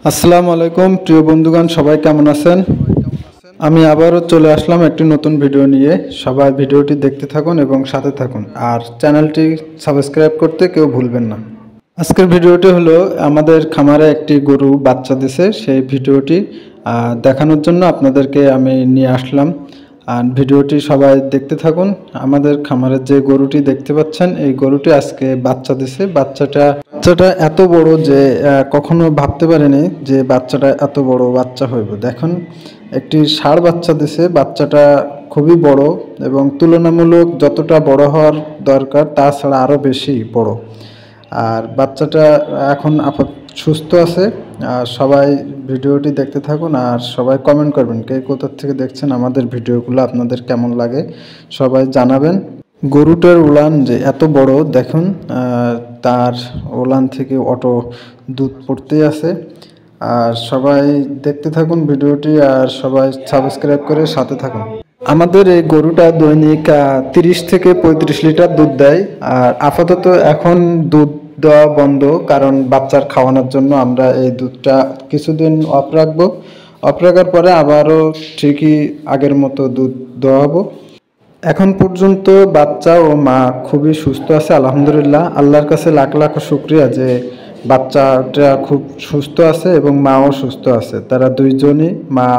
আসসালামু আলাইকুম প্রিয় বন্ধুগণ, সবাই কেমন আছেন? আমি আবারও চলে আসলাম একটি নতুন ভিডিও নিয়ে। সবাই ভিডিওটি দেখতে থাকুন এবং সাথে থাকুন, আর চ্যানেলটি সাবস্ক্রাইব করতে কেউ ভুলবেন না। আজকের ভিডিওটি হলো আমাদের খামারে একটি গরু বাচ্চা দিছে, সেই ভিডিওটি দেখানোর জন্য আপনাদেরকে আমি নিয়ে আসলাম। আর ভিডিওটি সবাই দেখতে থাকুন। আমাদের খামারের যে গরুটি দেখতে পাচ্ছেন, এই গরুটি আজকে বাচ্চা দিছে। বাচ্চাটা এত বড় যে কখনো ভাবতে পারিনি যে বাচ্চাটা এত বড় বাচ্চা হইব। দেখুন, একটি ষাঁড় বাচ্চা দিছে। বাচ্চাটা খুবই বড় এবং তুলনামূলক যতটা বড় হওয়ার দরকার তাছাড়া আরও বেশি বড়। আর বাচ্চাটা এখন সুস্থ আছে। আর সবাই ভিডিওটি দেখতে থাকুন, আর সবাই কমেন্ট করবেন কে কোথা থেকে দেখছেন আমাদের ভিডিওগুলো, আপনাদের কেমন লাগে সবাই জানাবেন। গরুটার উলান যে এত বড় দেখুন, তার উলান থেকে অটো দুধ পড়তেই আছে। আর সবাই দেখতে থাকুন ভিডিওটি, আর সবাই সাবস্ক্রাইব করে সাথে থাকুন। আমাদের এই গরুটা দৈনিক 30 থেকে 35 লিটার দুধ দেয়। আর আপাতত এখন দুধ দেওয়া বন্ধ, কারণ বাচ্চার খাওয়ানোর জন্য আমরা এই দুধটা কিছুদিন অফ রাখবো। অফ রাখার পরে আবারও ঠিকই আগের মতো দুধ দেওয়া হবো। এখন পর্যন্ত বাচ্চা ও মা খুবই সুস্থ আছে, আলহামদুলিল্লাহ। আল্লাহর কাছে লাখ লাখ শুকরিয়া যে বাচ্চাটা খুব সুস্থ আছে এবং মাও সুস্থ আছে। তারা দুইজনই, মা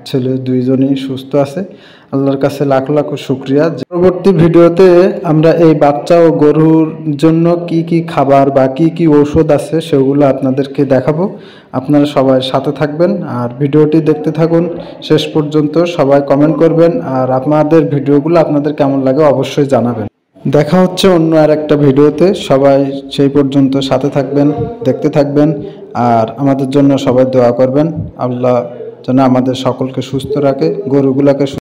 ছেলে দুইজনই সুস্থ আছে। আল্লাহর কাছে লাখ লাখ শুকরিয়া। পরবর্তী ভিডিওতে আমরা এই বাচ্চা ও গরুর জন্য কি কি খাবার বা কি কি ঔষধ আছে সেগুলো আপনাদেরকে দেখাবো। আপনারা সবাই সাথে থাকবেন আর ভিডিওটি দেখতে থাকুন শেষ পর্যন্ত। সবাই কমেন্ট করবেন, আর আপনাদের ভিডিওগুলো আপনাদের কেমন লাগে অবশ্যই জানাবেন। দেখা হচ্ছে অন্য আর একটা ভিডিওতে। সবাই সেই পর্যন্ত সাথে থাকবেন, দেখতে থাকবেন, আর আমাদের জন্য সবাই দোয়া করবেন। আল্লাহ যেন আমাদের সকলকে সুস্থ রাখে, গরুগুলাকে